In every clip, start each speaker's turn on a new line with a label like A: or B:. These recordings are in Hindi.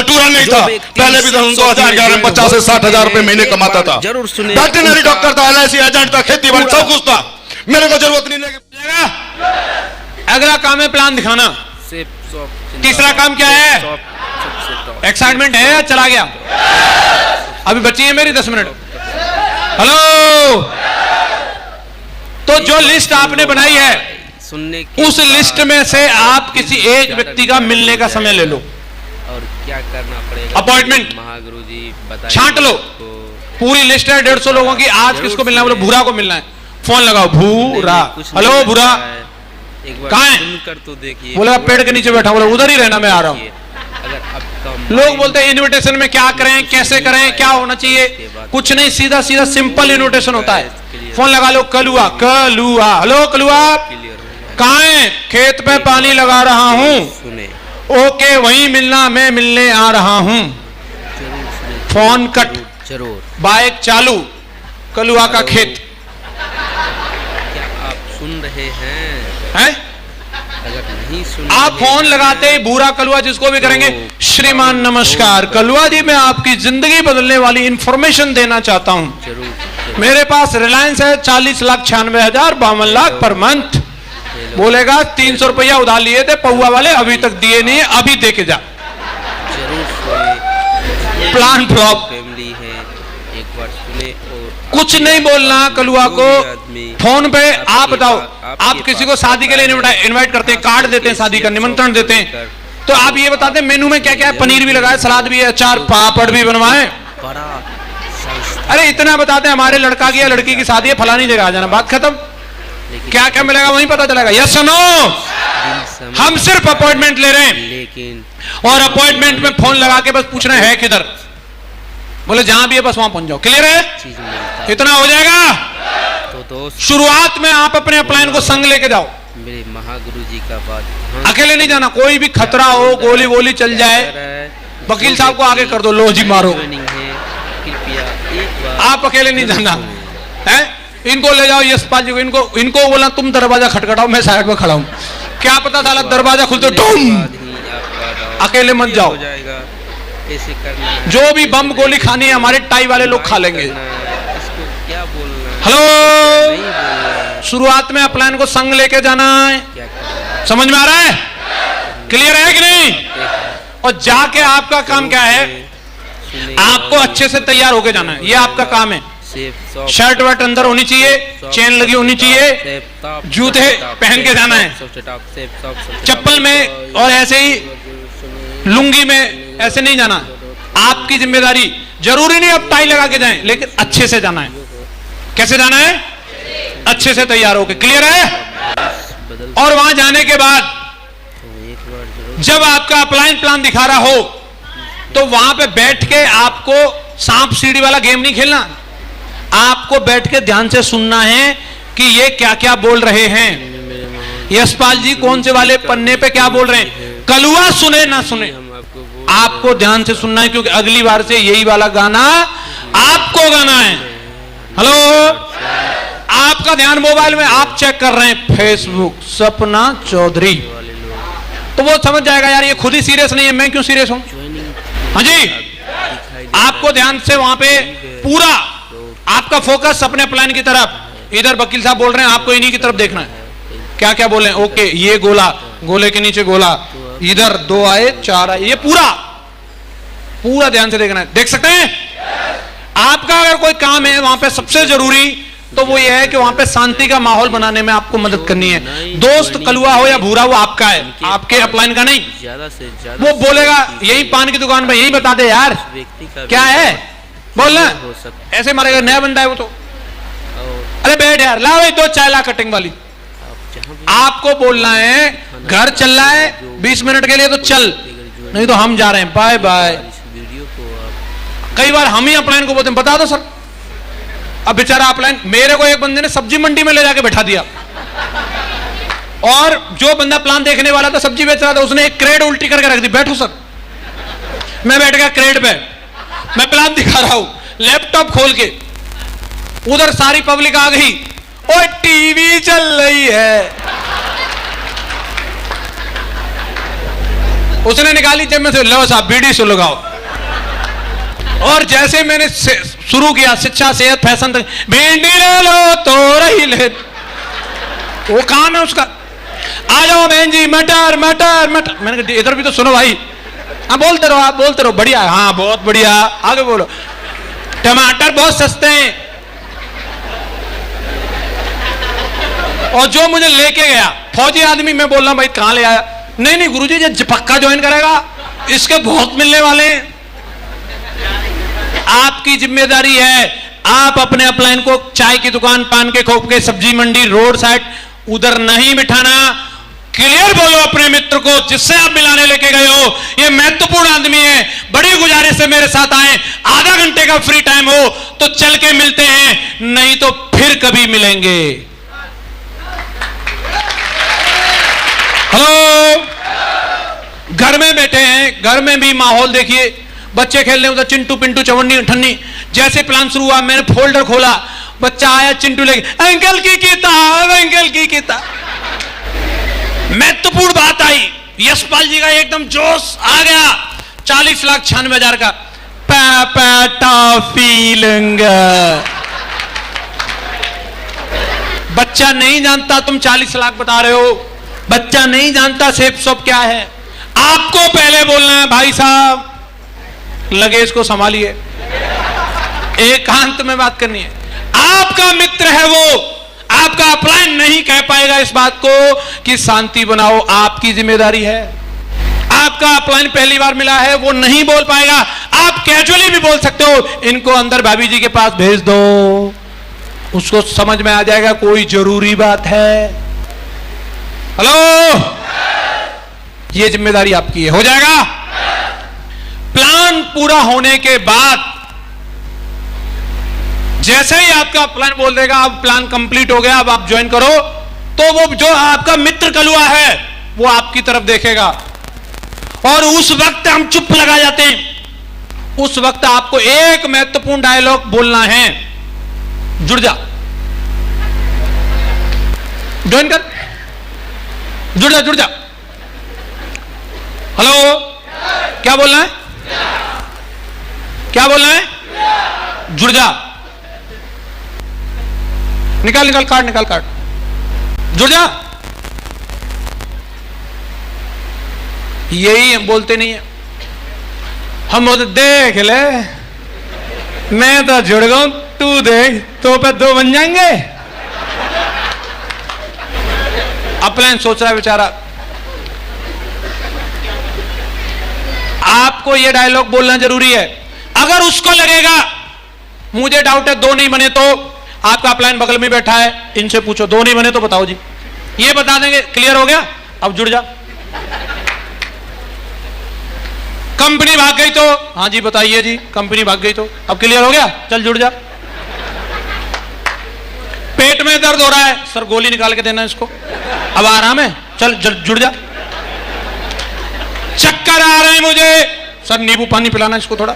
A: स्टूडेंट नहीं था, पहले भी 2011 में 50 से 60,000 रुपए महीने कमाता था, वेटरनरी डॉक्टर था, LIC एजेंट था, खेती बाड़ी सब कुछ था, मेरे को जरूरत नहीं लगी।
B: अगला काम है प्लान दिखाना। तीसरा काम क्या है? एक्साइटमेंट है या चला गया? अभी बची है मेरी 10 मिनट। हेलो, तो जो लिस्ट आपने बनाई है उस लिस्ट में से आप किसी एक व्यक्ति का मिलने का समय ले लो
C: और क्या करना पड़ेगा,
B: अपॉइंटमेंट
C: महागुरु जी बताइए।
B: छांट लो, पूरी लिस्ट है 150 लोगों की। आज किसको मिलना है? बोलो भूरा को मिलना है। फोन लगाओ, भूरा। हेलो भूरा, कहाँ है?
C: कर तो देखिए,
B: बोले पेड़ के नीचे बैठा। बोले उधर ही रहना, मैं आ रहा हूँ। लोग बोलते हैं इनविटेशन में क्या करें, कैसे करें, क्या होना चाहिए? कुछ नहीं, सीधा सीधा सिंपल इनविटेशन होता है। फोन लगा लो, कलुआ कलुआ। हेलो कलुआ, कहाँ है? खेत पे पानी लगा रहा हूँ। ओके, वहीं मिलना, मैं मिलने आ रहा हूँ। फोन कट,
C: जरूर।
B: बाइक चालू, कलुआ का खेत।
C: क्या आप सुन रहे
B: हैं?
C: अगर नहीं सुन,
B: आप फोन लगाते ही भूरा कलुआ जिसको भी करेंगे, श्रीमान नमस्कार, कलुआ जी मैं आपकी जिंदगी बदलने वाली इंफॉर्मेशन देना चाहता हूँ। मेरे पास रिलायंस है, 40,96,52 लाख पर मंथ। बोलेगा 300 रुपया उधार लिए थे पौआ वाले, अभी तक दिए नहीं, अभी दे के जा। Plan flop.
C: फैमिली है, एक बार सुने और
B: कुछ नहीं बोलना कलुआ को। फोन पे आप बताओ, आप किसी को शादी के लिए इनवाइट करते हैं, कार्ड देते हैं, शादी का निमंत्रण देते हैं, तो आप ये बताते हैं मेनू में क्या क्या है? पनीर भी लगाए, सलाद भी है, अचार पापड़ भी बनवाए। अरे इतना बताते हैं हमारे लड़का की या लड़की की शादी है, फलानी जगह आ जाना, बात खत्म। क्या क्या मिलेगा वहीं पता चलेगा। यस नो, हम सिर्फ अपॉइंटमेंट ले रहे हैं,
C: लेकिन
B: और अपॉइंटमेंट में फोन लगा के बस पूछना है किधर। बोले जहां भी है बस वहां पहुंच जाओ। क्लियर है? इतना हो जाएगा।
C: तो दोस्त,
B: शुरुआत में आप अपने अपलाइन को संग लेके जाओ।
C: मेरे महागुरु जी का बात,
B: अकेले नहीं जाना, कोई भी खतरा हो, गोली वोली चल जाए, वकील साहब को आगे कर दो, लो जी मारो। आप अकेले नहीं जाना है। इनको ले जाओ यशपाल जी को, इनको बोला तुम दरवाजा खटखटाओ, मैं साइड में खड़ा हूं। क्या पता था दरवाजा खुलते डूम, अकेले मत जाओ।
C: ऐसे करना है,
B: जो भी बम गोली खानी है हमारे टाई वाले लोग खा लेंगे।
C: इसको क्या बोलना है,
B: हेलो,
C: नहीं बोलना है,
B: शुरुआत में अपलाइन को संग लेके जाना है।
C: क्या करना है,
B: समझ में आ रहा है? क्लियर है कि नहीं? और जाके आपका काम क्या है? आपको अच्छे से तैयार होके जाना है, ये आपका काम है। शर्ट वर्ट अंदर होनी चाहिए, चेन लगी होनी चाहिए, जूते पहन के जाना है, चप्पल में और ऐसे ही लुंगी में ऐसे नहीं जाना। आपकी जिम्मेदारी, जरूरी नहीं अब टाई लगा के जाएं, लेकिन अच्छे से जाना है। कैसे जाना है? अच्छे से तैयार होके। क्लियर है? और वहां जाने के बाद जब आपका अपलाइन प्लान दिखा रहा हो तो वहां पे बैठ के आपको सांप सीढ़ी वाला गेम नहीं खेलना। आपको बैठ के ध्यान से सुनना है कि ये क्या क्या बोल रहे हैं, यशपाल जी कौन से वाले पन्ने पे क्या बोल रहे हैं। कलुआ सुने ना सुने, आपको ध्यान से सुनना है, क्योंकि अगली बार से यही वाला गाना आपको गाना है। हेलो, आपका ध्यान मोबाइल में, आप चेक कर रहे हैं फेसबुक सपना चौधरी, तो वो समझ जाएगा यार ये खुद ही सीरियस नहीं है, मैं क्यों सीरियस हूं। हाँ जी, आपको ध्यान से वहां पे पूरा आपका फोकस अपने प्लान की तरफ। इधर वकील साहब बोल रहे हैं, आपको इन्हीं की तरफ देखना है, क्या क्या बोले। ओके, ये गोला, गोले के नीचे गोला, इधर 2 आए 4 आए, ये पूरा पूरा ध्यान से देखना है। देख सकते हैं? आपका अगर कोई काम है वहां पे सबसे जरूरी तो वो ये है कि वहां पे शांति का माहौल बनाने में आपको मदद करनी है। दोस्त कलुआ हो या भूरा, वो आपका है, आपके अपलाइन का नहीं।
C: ज्यादा से ज्यादा
B: वो बोलेगा यही पान की दुकान पे यही बता दे यार क्या है, बोलना ऐसे मारेगा। नया बंदा है वो तो, अरे बैठ यार, ला भाई 2 चाय ला कटिंग वाली। आपको बोलना है घर चल रहा है 20 मिनट के लिए तो चल, नहीं तो हम जा रहे हैं, बाय बाय। कई बार हम ही अपलाइन को बोलते हैं बता दो सर। अब बेचारा अपलाइन, मेरे को एक बंदे ने सब्जी मंडी में ले जाके बैठा दिया, और जो बंदा प्लान देखने वाला था, सब्जी बेच रहा था, उसने एक क्रेड उल्टी करके रख दी। बैठो सर। मैं बैठ गया क्रेड पे, मैं प्लान दिखा रहा हूं, लैपटॉप खोल के, उधर सारी पब्लिक आ गई, ओए टीवी चल रही है। उसने निकाली जेब में से, लो साहब बीड़ी सुलगाओ। और जैसे मैंने शुरू किया शिक्षा सेहत फैशन तक, भिंडी ले लो तो रही ले, वो काम है उसका। आ जाओ बहन जी, मटर मटर मटर। मैंने कहा इधर भी तो सुनो भाई। हाँ बोलते रहो, आप बोलते रहो। बढ़िया, हाँ बहुत बढ़िया, आगे बोलो। टमाटर बहुत सस्ते हैं। और जो मुझे लेके गया फौजी आदमी, मैं बोल रहा हूं भाई कहां ले आया? नहीं नहीं गुरुजी ये पक्का ज्वाइन करेगा, इसके बहुत मिलने वाले हैं। आपकी जिम्मेदारी है, आप अपने अपलाइन को चाय की दुकान, पान के खोप के, सब्जी मंडी, रोड साइड उधर नहीं बिठाना। क्लियर बोलो अपने मित्र को जिससे आप मिलाने लेके गए हो, ये महत्वपूर्ण आदमी है, बड़ी गुजारिश है मेरे साथ आए, आधा घंटे का फ्री टाइम हो तो चल के मिलते हैं, नहीं तो फिर कभी मिलेंगे। हेलो, घर में बैठे हैं, घर में भी माहौल देखिए, बच्चे खेल रहे हैं उधर, चिंटू पिंटू चवन्नी ठन्नी। जैसे प्लान शुरू हुआ मैंने फोल्डर खोला, बच्चा आया चिंटू लेके, अंकल की किताब, अंकल की किताब। महत्वपूर्ण बात आई, यशपाल जी का एकदम जोश आ गया। 40,96,000 का पापा टॉफी लूंगा। बच्चा नहीं जानता तुम 40 लाख बता रहे हो, बच्चा नहीं जानता सेफ शॉप क्या है। आपको पहले बोलना है भाई साहब लगेज को संभालिए, एकांत में बात करनी है। आपका मित्र है वो, आपका अपलाइन नहीं कह पाएगा इस बात को कि शांति बनाओ, आपकी जिम्मेदारी है। आपका अपलाइन पहली बार मिला है, वो नहीं बोल पाएगा, आप कैजुअली भी बोल सकते हो, इनको अंदर भाभी जी के पास भेज दो, उसको समझ में आ जाएगा कोई जरूरी बात है। हेलो, ये जिम्मेदारी आपकी है, हो जाएगा। प्लान पूरा होने के बाद जैसे ही आपका प्लान बोल देगा अब प्लान कंप्लीट हो गया, अब आप ज्वाइन करो, तो वो जो आपका मित्र कलुआ है वो आपकी तरफ देखेगा और उस वक्त हम चुप लगा जाते हैं। उस वक्त आपको एक महत्वपूर्ण डायलॉग बोलना है, जुड़ जा, ज्वाइन कर, जुड़ जा, जुड़ जा। हेलो, क्या बोलना है? क्या बोलना है? जुड़ जा। निकाल निकाल कार्ड, निकाल कार्ड, जुड़ जा। यही हम बोलते नहीं है, हम बोलते देख ले मैं तो जुड़ गया, तू देख तो पे 2 बन जाएंगे। अपलाइन सोच रहा है बेचारा। आपको यह डायलॉग बोलना जरूरी है। अगर उसको लगेगा मुझे डाउट है 2 नहीं बने, तो आपका अपलाइन बगल में बैठा है, इनसे पूछो 2 नहीं बने तो बताओ जी, ये बता देंगे। क्लियर हो गया? अब जुड़ जा। कंपनी भाग गई तो, हाँ जी बताइए जी, कंपनी भाग गई तो, अब क्लियर हो गया? चल जुड़ जा। पेट में दर्द हो रहा है, सर गोली निकाल के देना इसको, अब आराम है, चल जुड़ जा। चक्कर आ रहे हैं मुझे, सर नींबू पानी पिलाना इसको थोड़ा,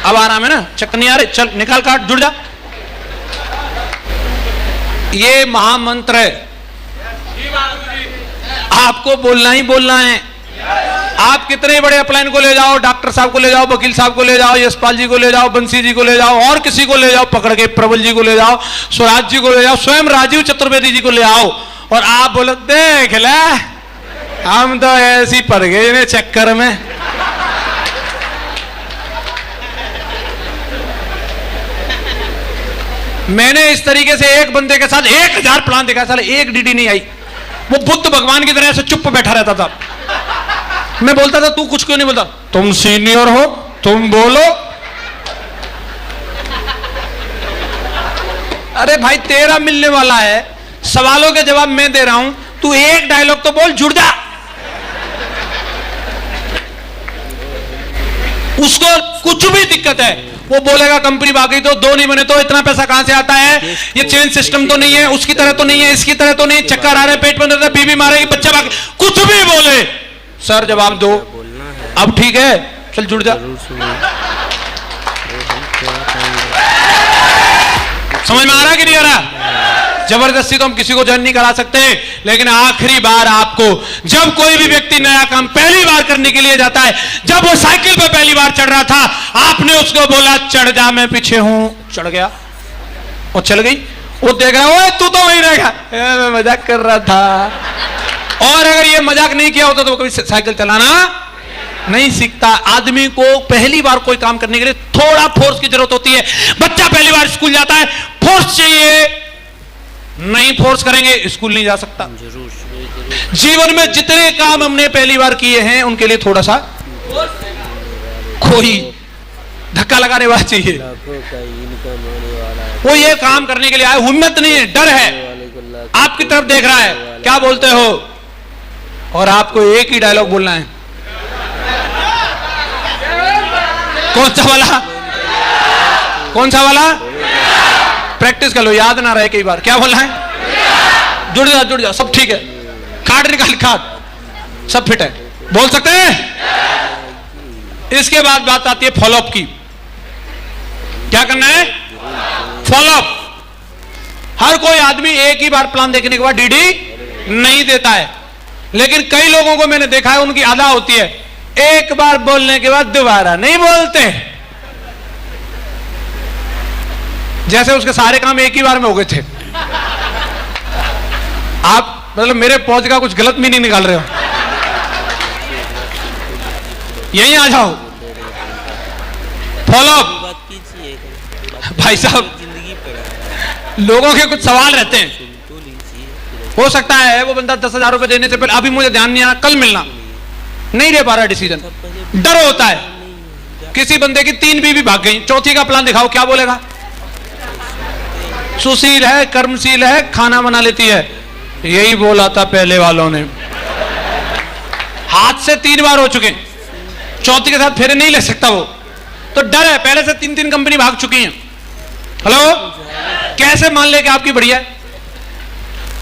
B: अब आराम है ना, चक्कर नहीं आ रहे, चल निकाल काट, जुड़ जा। ये महामंत्र है, आपको बोलना ही बोलना है। आप कितने बड़े अपलाइन को ले जाओ, डॉक्टर साहब को ले जाओ, वकील साहब को ले जाओ, यशपाल जी को ले जाओ, बंसी जी को ले जाओ, और किसी को ले जाओ पकड़ के, प्रबल जी को ले जाओ, स्वराज जी को ले जाओ, स्वयं राजीव चतुर्वेदी जी को ले आओ, और आप बोलो देख ले हम तो ऐसी पड़ गए इन्हें चक्कर में। मैंने इस तरीके से एक बंदे के साथ 1000 प्लान देखा, साले एक डीडी नहीं आई। वो बुद्ध भगवान की तरह से चुप बैठा रहता था। मैं बोलता था तू कुछ क्यों नहीं बोलता? तुम सीनियर हो, तुम बोलो। अरे भाई तेरा मिलने वाला है, सवालों के जवाब मैं दे रहा हूं, तू एक डायलॉग तो बोल, जुड़ जा। उसको कुछ भी दिक्कत है वो बोलेगा कंपनी भाग गई तो 2 नहीं बने तो इतना पैसा कहां से आता है, ये चेन सिस्टम तो नहीं है, उसकी तरह तो नहीं है, इसकी तरह तो नहीं, चक्कर आ रहे, पेट बंद रहता है, बीबी मारेगी, बच्चा भाग, कुछ भी बोले सर जवाब दो। अब ठीक है, चल जुड़ जा। समझ में आ रहा कि नहीं आ रहा? जबरदस्ती तो हम किसी को ज्वाइन नहीं करा सकते, लेकिन आखिरी बार आपको, जब कोई भी व्यक्ति नया काम पहली बार करने के लिए जाता है, जब वो साइकिल पे पहली बार चढ़ रहा था, आपने उसको बोला चढ़ जा, मैं पीछे हूं, चढ़ गया और चल गई। वो देख रहा है, तू तो वहीं रहेगा, मैं मजाक कर रहा था। और अगर ये मजाक नहीं किया होता तो वो कभी साइकिल चलाना नहीं सीखता। आदमी को पहली बार कोई काम करने के लिए थोड़ा फोर्स की जरूरत होती है। बच्चा पहली बार स्कूल जाता है, फोर्स चाहिए, नहीं फोर्स करेंगे स्कूल नहीं जा सकता। जीवन में जितने काम हमने पहली बार किए हैं उनके लिए थोड़ा सा कोई धक्का लगाने वाला चाहिए। वो ये काम करने के लिए आया, हिम्मत नहीं है, डर है, आपकी तरफ देख रहा है, क्या बोलते हो, और आपको एक ही डायलॉग बोलना है। कौन सा वाला? कौन सा वाला? प्रैक्टिस कर लो, याद ना रहे कई बार। क्या बोलना है? जुड़ जा, जुड़ जा, सब ठीक है, कार्ड निकाल, कार्ड सब फिट है, बोल सकते हैं। इसके बाद बात आती है फॉलोअप की। क्या करना है? फॉलोअप। हर कोई आदमी एक ही बार प्लान देखने के बाद डीडी नहीं देता है, लेकिन कई लोगों को मैंने देखा है, उनकी आदत होती है एक बार बोलने के बाद दोबारा नहीं बोलते, जैसे उसके सारे काम एक ही बार में हो गए थे। आप मतलब मेरे पहुंच का कुछ गलत मीनिंग निकाल रहे हो, यहीं आ जाओ। फॉलोअप। भाई साहब, लोगों के कुछ सवाल रहते हैं, हो सकता है वो बंदा 10,000 रुपए देने से पहले, अभी मुझे ध्यान नहीं आ रहा, कल मिलना, नहीं ले पा रहा डिसीजन, डर होता है। किसी बंदे की 3 बीवी भाग गई, चौथी का प्लान दिखाओ, क्या बोलेगा? सुशील है, कर्मशील है, खाना बना लेती है, यही बोला था पहले वालों ने। हाथ से 3 बार हो चुके, चौथी के साथ फेरे नहीं ले सकता वो, तो डर है, पहले से 3 कंपनी भाग चुकी हैं। हेलो, कैसे मान ले कि आपकी बढ़िया है?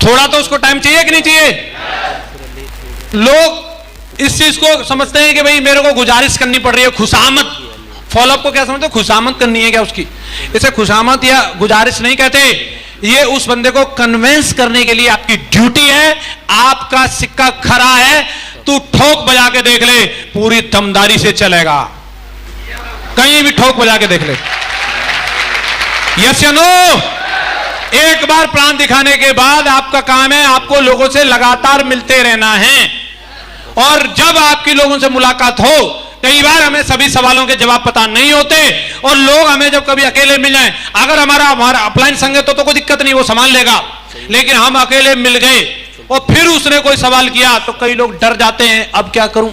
B: थोड़ा तो उसको टाइम चाहिए कि नहीं चाहिए? लोग इस चीज को समझते हैं कि भाई मेरे को गुजारिश करनी पड़ रही है, खुशामद। फॉलोअप को क्या समझते हो? खुशामद करनी है क्या उसकी? इसे खुशामद या गुजारिश नहीं कहते, ये उस बंदे को कन्विंस करने के लिए आपकी ड्यूटी है। आपका सिक्का खरा है, तू ठोक बजा के देख ले, पूरी दमदारी से चलेगा, कहीं भी ठोक बजा के देख ले। यस या नो? एक बार प्लान दिखाने के बाद आपका काम है आपको लोगों से लगातार मिलते रहना है, और जब आपकी लोगों से मुलाकात हो, कई बार हमें सभी सवालों के जवाब पता नहीं होते, और लोग हमें जब कभी अकेले मिल जाएं, अगर हमारा अपलाइन संग है तो कोई दिक्कत नहीं, वो संभाल लेगा, लेकिन हम अकेले मिल गए और फिर उसने कोई सवाल किया तो कई लोग डर जाते हैं, अब क्या करूं।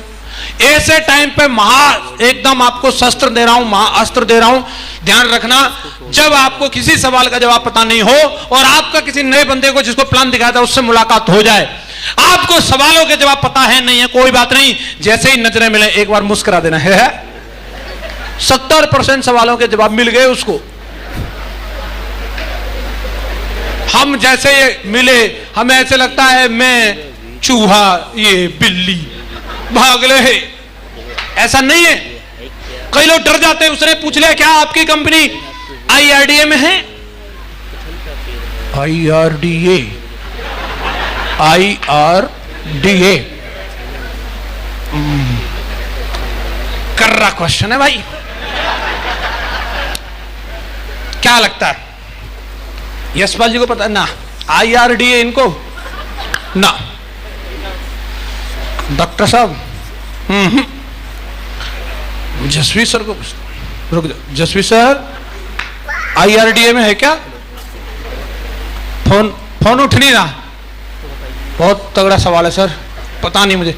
B: ऐसे टाइम पे एकदम आपको शस्त्र दे रहा हूं, महाअस्त्र दे रहा हूं, ध्यान रखना। जब आपको किसी सवाल का जवाब पता नहीं हो और आपका किसी नए बंदे को जिसको प्लान दिखाया था उससे मुलाकात हो जाए, आपको सवालों के जवाब पता है नहीं है, कोई बात नहीं, जैसे ही नजरें मिले एक बार मुस्कुरा देना है। 70% सवालों के जवाब मिल गए उसको। हम जैसे मिले, हमें ऐसे लगता है मैं चूहा, ये बिल्ली, भाग ले। ऐसा नहीं है, कई लोग डर जाते हैं। उसने पूछ लिया क्या आपकी कंपनी IRDA में है? IRDA कर्रा क्वेश्चन है भाई, क्या लगता है? यशपाल जी को पता ना? IRDA इनको ना। डॉक्टर साहब, जसवी सर को रुक जाओ, जसवी सर IRDA में है क्या? फोन उठ नहीं रहा। बहुत तगड़ा सवाल है सर, पता नहीं मुझे।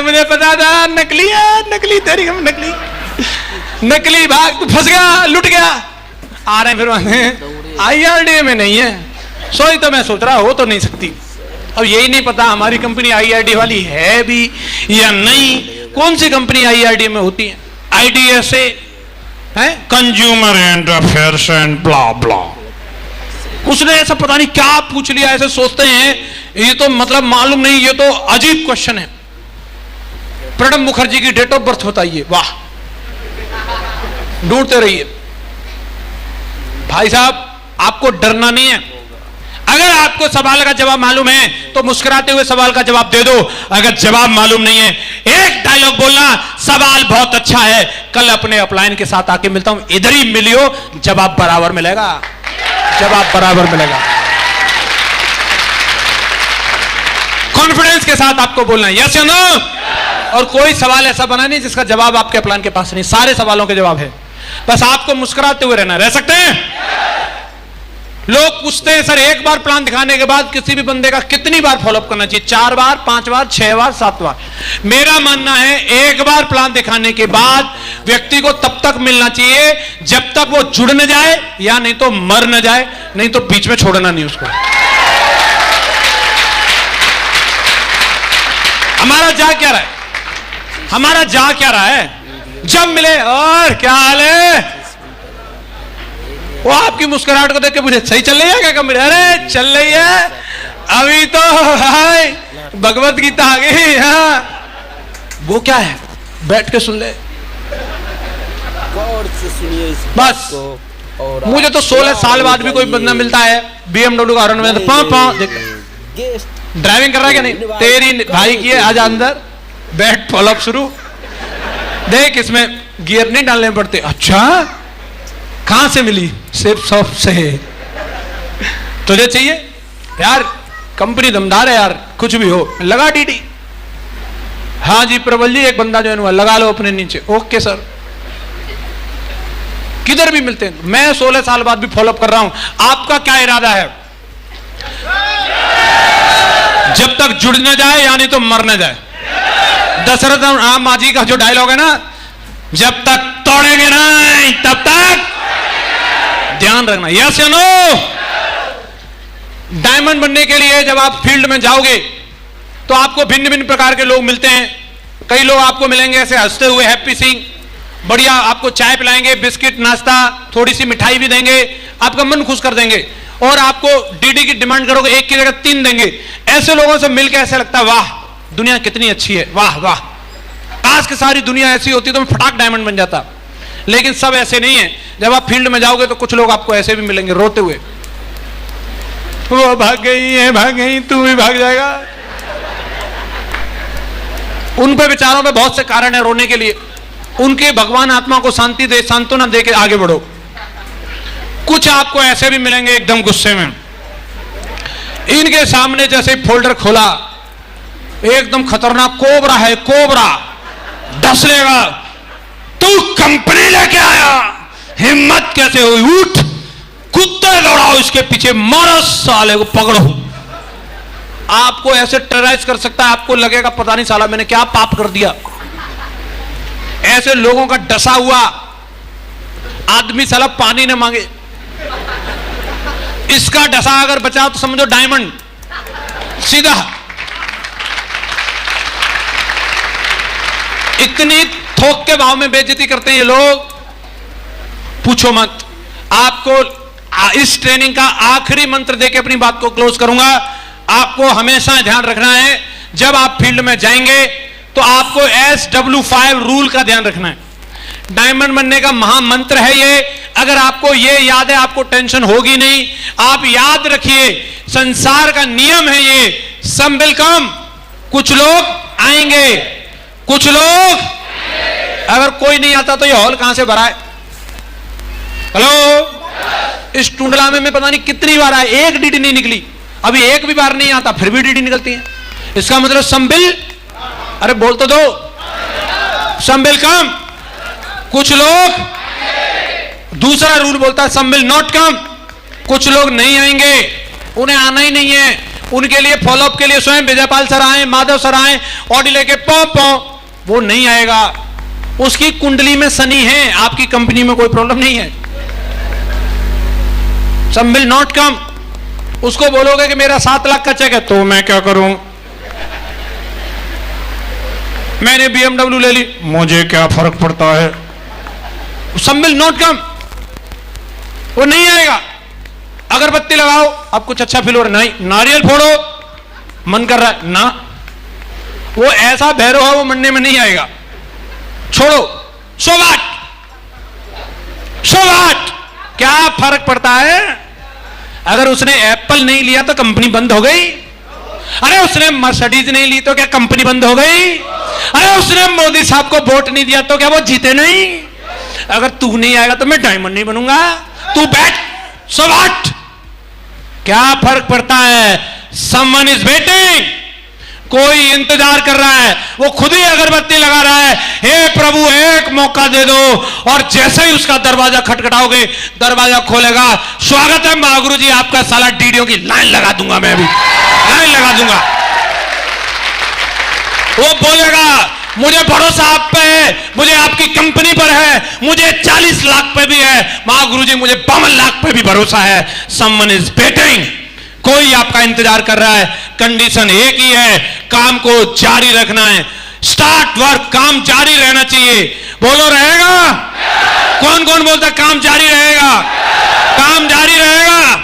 B: मुझे पता था, नकली है, नकली तेरी हम नकली भाग, तू फंस गया, लुट गया। आ रहे हैं फिर IRDA में नहीं है, सोई तो मैं सोच रहा हो तो नहीं सकती। अब यही नहीं पता हमारी कंपनी IRDA वाली है भी या नहीं। कौन सी कंपनी IRDA में होती है? IDSA है, consumer and affairs and blah blah. उसने ऐसा पता नहीं क्या पूछ लिया, ऐसे सोचते हैं ये तो मतलब मालूम नहीं, ये तो अजीब क्वेश्चन है। प्रणब मुखर्जी की डेट ऑफ बर्थ बताइए, वाह, ढूंढते रहिए। भाई साहब, आपको डरना नहीं है। अगर आपको सवाल का जवाब मालूम है तो मुस्कुराते हुए सवाल का जवाब दे दो, अगर जवाब मालूम नहीं है एक डायलॉग बोलना, सवाल बहुत अच्छा है, कल अपने अपलाइन के साथ आके मिलता हूं, इधर ही मिलियो, जवाब बराबर मिलेगा, जवाब बराबर मिलेगा। कॉन्फिडेंस के साथ आपको बोलना है, यस या नो। और कोई सवाल ऐसा बना नहीं जिसका जवाब आपके प्लान के पास नहीं, सारे सवालों के जवाब है, बस आपको मुस्कुराते हुए रहना। रह सकते हैं? लोग पूछते हैं सर एक बार प्लान दिखाने के बाद किसी भी बंदे का कितनी बार फॉलोअप करना चाहिए? 4 बार, 5 बार, 6 बार, 7 बार? मेरा मानना है एक बार प्लान दिखाने के बाद व्यक्ति को तब तक मिलना चाहिए जब तक वो जुड़ न जाए या नहीं तो मर न जाए, नहीं तो बीच में छोड़ना नहीं उसको। हमारा जा क्या रहा है? हमारा जा क्या रहा है? जब मिले और क्या हाल है, वो आपकी मुस्कुराहट को देख के मुझे सही चल रही है क्या कंपनी? अरे चल रही है, अभी तो हाय भगवत गीता आ गई। हाँ वो क्या है, बैठ के सुन ले बस। मुझे तो 16 साल बाद भी कोई बंदा मिलता है BMW का हॉर्न में तो ड्राइविंग कर रहा है क्या? नहीं, तेरी भाई की है, आजा अंदर बैठ, फॉलोअप शुरू, देख इसमें गियर नहीं डालने पड़ते। अच्छा कहां से मिली? सिर्फ शॉप से। तुझे चाहिए यार, कंपनी दमदार है यार, कुछ भी हो लगा डीडी। हाँ जी प्रबल जी एक बंदा ज्वाइन हुआ, लगा लो अपने नीचे। ओके सर, किधर भी मिलते हैं। मैं 16 साल बाद भी फॉलोअप कर रहा हूं। आपका क्या इरादा है? जब तक जुड़ न जाए यानी तो मर न जाए। दशरथ राम माजी का जो डायलॉग है ना, जब तक तोड़ेंगे नहीं तब तक ध्यान रखना। यस या नो? डायमंड बनने के लिए जब आप फील्ड में जाओगे तो आपको भिन्न भिन्न प्रकार के लोग मिलते हैं। कई लोग आपको मिलेंगे ऐसे हंसते हुए, हैप्पी सिंह, बढ़िया आपको चाय पिलाएंगे, बिस्किट नाश्ता, थोड़ी सी मिठाई भी देंगे, आपका मन खुश कर देंगे, और आपको डीडी की डिमांड करोगे 1 की जगह 3 देंगे। ऐसे लोगों से मिलकर ऐसा लगता है वाह दुनिया कितनी अच्छी है, वाह वाह, काश की सारी दुनिया ऐसी होती तो मैं फटाक डायमंड बन जाता। लेकिन सब ऐसे नहीं है। जब आप फील्ड में जाओगे तो कुछ लोग आपको ऐसे भी मिलेंगे रोते हुए, वो भाग गई है, भाग गई, तू भी भाग जाएगा। उन पे विचारों पे बहुत से कारण है रोने के लिए। उनके भगवान आत्मा को शांति दे, सांत्वना दे के आगे बढ़ो। कुछ आपको ऐसे भी मिलेंगे एकदम गुस्से में, इनके सामने जैसे फोल्डर खोला एकदम खतरनाक कोबरा है, कोबरा डस लेगा। तू कंपनी लेके आया, हिम्मत कैसे हुई? उठ, कुत्ते दौड़ाओ इसके पीछे, मारो साले को, पकड़ो। आपको ऐसे टेरराइज कर सकता है, आपको लगेगा पता नहीं साला मैंने क्या पाप कर दिया। ऐसे लोगों का डसा हुआ आदमी साला पानी न मांगे, इसका डसा अगर बचा तो समझो डायमंड सीधा। इतनी थोक के भाव में बेइज्जती करते हैं ये लोग, पूछो मत। आपको इस ट्रेनिंग का आखिरी मंत्र देके अपनी बात को क्लोज करूंगा। आपको हमेशा ध्यान रखना है जब आप फील्ड में जाएंगे तो आपको SW5 रूल का ध्यान रखना है। डायमंड बनने का महामंत्र है ये। अगर आपको ये याद है आपको टेंशन होगी नहीं। आप याद रखिए संसार का नियम है ये, सम विल कम। कुछ लोग आएंगे, कुछ लोग, अगर कोई नहीं आता तो ये हॉल कहां से भरा है? हेलो, इस टुंडलामे में पता नहीं कितनी बार आए, एक डीडी नहीं निकली। अभी एक भी बार नहीं आता फिर भी डीडी निकलती है। इसका मतलब सम विल, अरे बोल तो दो, सम विल कम। कुछ लोग, दूसरा रूल बोलता है सम विल नॉट कम। कुछ लोग नहीं आएंगे, उन्हें आना ही नहीं है। उनके लिए फॉलोअप के लिए स्वयं विजयपाल सर आए, माधव सर आए, ऑडी लेके पौ, वो नहीं आएगा। उसकी कुंडली में शनि है, आपकी कंपनी में कोई प्रॉब्लम नहीं है। सम विल नॉट कम। उसको बोलोगे कि मेरा 7 लाख का चेक है, तो मैं क्या करूं, मैंने BMW ले ली, मुझे क्या फर्क पड़ता है। सम विल नॉट कम, वो नहीं आएगा। अगरबत्ती लगाओ, अब कुछ अच्छा फील हो रहा है, नहीं। नारियल फोड़ो, मन कर रहा है, ना। वो ऐसा भैरव है, वो मरने में नहीं आएगा। छोड़ो, सो वाट, क्या फर्क पड़ता है। अगर उसने एप्पल नहीं लिया तो कंपनी बंद हो गई। अरे उसने मर्सिडीज नहीं ली तो क्या कंपनी बंद हो गई? अरे उसने मोदी साहब को वोट नहीं दिया तो क्या वो जीते नहीं? अगर तू नहीं आएगा तो मैं डायमंड नहीं बनूंगा। तू बैठ, सो व्हाट? क्या फर्क पड़ता है? समवन इज वेटिंग, कोई इंतजार कर रहा है, वो खुद ही अगरबत्ती लगा रहा है। हे प्रभु एक मौका दे दो, और जैसे ही उसका दरवाजा खटखटाओगे दरवाजा खोलेगा, स्वागत है महागुरु जी आपका, साला डीडियों की लाइन लगा दूंगा, मैं अभी लाइन लगा दूंगा। वो बोलेगा मुझे भरोसा आप पे है, मुझे आपकी कंपनी पर है, मुझे 40 लाख पे भी है, महागुरु जी मुझे 52 लाख पे भी भरोसा है। समवन इज वेटिंग, कोई आपका इंतजार कर रहा है। कंडीशन एक ही है, काम को जारी रखना है। स्टार्ट वर्क, काम जारी रहना चाहिए। बोलो रहेगा? कौन कौन बोलता काम जारी रहेगा? काम जारी रहेगा,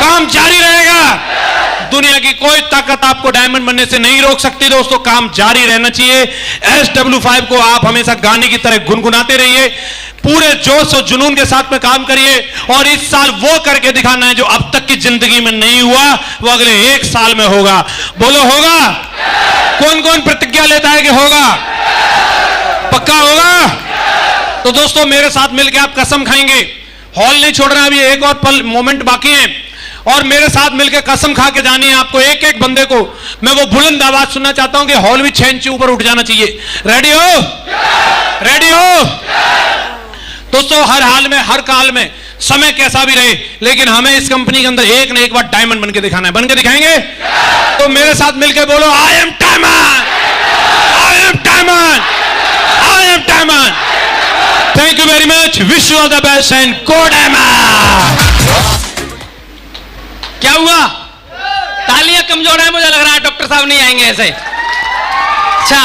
B: काम जारी रहेगा। दुनिया की कोई ताकत आपको डायमंड बनने से नहीं रोक सकती दोस्तों, काम जारी रहना चाहिए। SW5 को आप हमेशा गाने की तरह गुनगुनाते रहिए, पूरे जोश और जुनून के साथ में काम करिए, और इस साल वो करके दिखाना है जो अब तक की जिंदगी में नहीं हुआ, वो अगले 1 साल में होगा। बोलो होगा? कौन कौन प्रतिज्ञा लेता है कि होगा? पक्का होगा? तो दोस्तों मेरे साथ मिलकर आप कसम खाएंगे, हॉल नहीं छोड़ रहा, अभी एक और पल मोमेंट बाकी है, और मेरे साथ मिलकर कसम खा के जानी है आपको। एक एक बंदे को मैं वो बुलंद आवाज सुनना चाहता हूं कि हॉल भी 6 इंच ऊपर उठ जाना चाहिए। रेडी हो? रेडी हो? दोस्तों हर हाल में, हर काल में, समय कैसा भी रहे, लेकिन हमें इस कंपनी के अंदर एक न एक बार डायमंड बन के दिखाना है। बन के दिखाएंगे? तो मेरे साथ मिलकर बोलो I am diamond, I am diamond, I am diamond. Thank you very much, wish you all the best and go diamond.
C: क्या हुआ? तालियां कमजोर है, मुझे लग रहा है डॉक्टर साहब नहीं आएंगे ऐसे। अच्छा,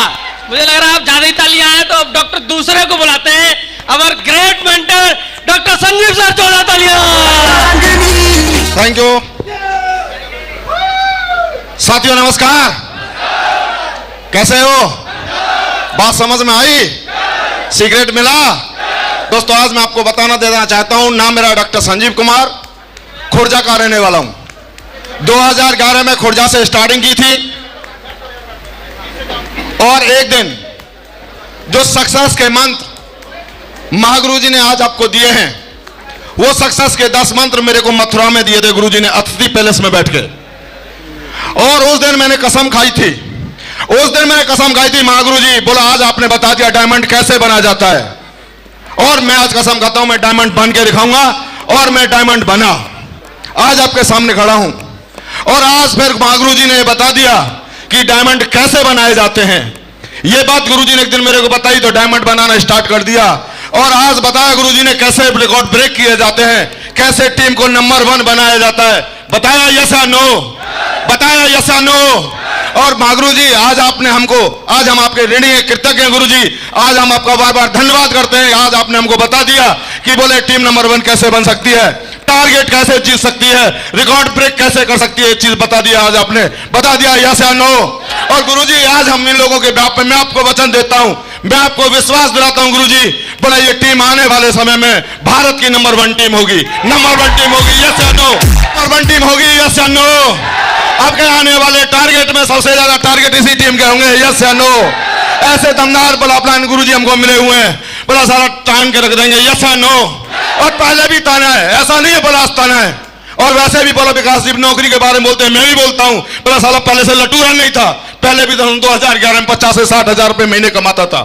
C: मुझे लग रहा है आप ज्यादा ही तालियां आए तो अब डॉक्टर दूसरे को बुलाते हैं। अवर great mentor doctor Sanjeev sir, 14 तालियां।
A: Thank you. साथियों नमस्कार, कैसे हो? बात समझ में आई? सीक्रेट मिला? दोस्तों आज मैं आपको बताना देना चाहता हूं, नाम मेरा डॉक्टर संजीव कुमार, खुर्जा का रहने वाला हूं। 2011 में खुर्जा से स्टार्टिंग की थी, और एक दिन जो सक्सेस के मंत्र महागुरु जी ने आज आपको दिए हैं, वो सक्सेस के 10 मंत्र मेरे को मथुरा में दिए थे गुरु जी ने, अतिथि पैलेस में बैठ के। और उस दिन मैंने कसम खाई थी, उस दिन मैंने कसम खाई थी, महागुरु जी बोला आज आपने बता दिया डायमंड कैसे बना जाता है, और मैं आज कसम खाता हूं मैं डायमंड बन के दिखाऊंगा, और मैं डायमंड बना। आज आपके सामने खड़ा हूं, और आज फिर महागुरु जी ने बता दिया कि डायमंड कैसे बनाए जाते हैं। ये बात गुरु जी ने एक दिन मेरे को बताई तो डायमंड बनाना स्टार्ट कर दिया, और आज बताया गुरु जी ने कैसे रिकॉर्ड ब्रेक किए जाते हैं, कैसे टीम को नंबर 1 बनाया जाता है। बताया यस या नो? बताया यस या नो? और महागुरु जी आज आपने हमको, आज हम आपके ऋणी हैं, कृतज्ञ हैं गुरु जी, आज हम आपका बार बार धन्यवाद करते हैं। आज आपने हमको बता दिया कि बोले टीम नंबर 1 कैसे बन सकती है, टारगेट कैसे जीत सकती है, रिकॉर्ड ब्रेक कैसे कर सकती है, चीज बता दिया, आज आपने बता दिया यस या नो। और गुरुजी आज हम इन लोगों के बाप पे मैं आपको वचन देता हूं, मैं आपको विश्वास दिलाता हूं गुरुजी, बोला ये टीम आने वाले समय में भारत की नंबर 1 टीम होगी, नंबर 1 टीम होगी, यस या नो? नंबर 1 टीम होगी, यस या नो? आपके आने वाले टारगेट में सबसे ज्यादा टारगेट इसी टीम के होंगे, यस या नो? ऐसे दमदार बड़ा प्लान गुरुजी हमको मिले हुए हैं, बोला सारा टांग के रख देंगे, यस या नो? और पहले भी ताना है, ऐसा नहीं है बोला ताना है, और वैसे भी बोला विकास जी नौकरी के बारे में बोलते हैं, मैं भी बोलता हूं, बोला साला पहले से लटूरा नहीं था, पहले भी 2011 में 50 से 60 हजार रुपए महीने कमाता था,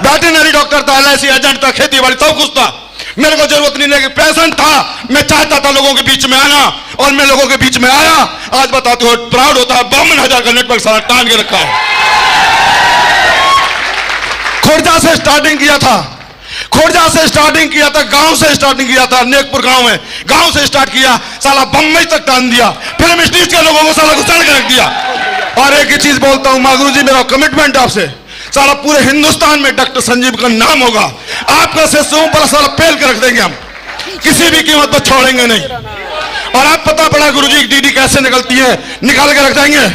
A: वेटरनरी डॉक्टर था, LIC एजेंट था, खेती बाड़ी सब कुछ था, मेरे को जरूरत नहीं लगी, पैशन था, मैं चाहता था लोगों के बीच में आना, और मैं लोगों के बीच में आया। आज बताते हो प्राउड होता है, 52,000 का नेटवर्क सारा टांग के रखा है। खुर्जा से स्टार्टिंग किया था, खुर्जा से स्टार्टिंग किया था, गांव से स्टार्टिंग किया था, नेकपुर गांव में, गांव से स्टार्ट किया, साला बम्बई तक टांग दिया, फिल्म स्टेज के लोगों को साला घुसड़ के रख दिया। और एक ही चीज बोलता हूं महागुरु जी, मेरा कमिटमेंट आपसे, साला पूरे हिंदुस्तान में डॉक्टर संजीव का नाम होगा, आपका शिष्यों पर साला पेल के रख देंगे हम, किसी भी कीमत पर छोड़ेंगे नहीं। और आप पता पड़ा गुरुजी की डीडी कैसे निकलती है, निकाल के रख देंगे,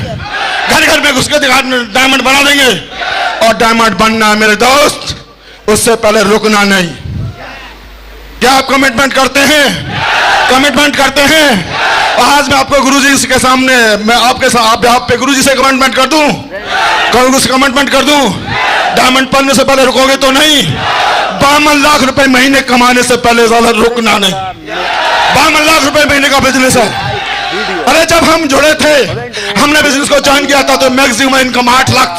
A: घर घर में घुस के डायमंड बना देंगे। और डायमंड बनना है मेरे दोस्त, उससे पहले रुकना नहीं। क्या आप कमिटमेंट करते हैं? कमिटमेंट करते हैं। और आज मैं आपको गुरुजी के सामने, मैं आपके साथ आप पे गुरुजी से कमिटमेंट कर दूं, गुरु से कमिटमेंट कर दूं, डायमंड पढ़ने से पहले रुकोगे तो नहीं। 52 लाख रुपए महीने कमाने से पहले ज्यादा रुकना नहीं। 52 लाख रुपए महीने का बिजनेस है। अरे जब हम जुड़े थे, हमने बिजनेस को ज्वाइन किया था तो मैक्सिमम इनकम 8 लाख थी।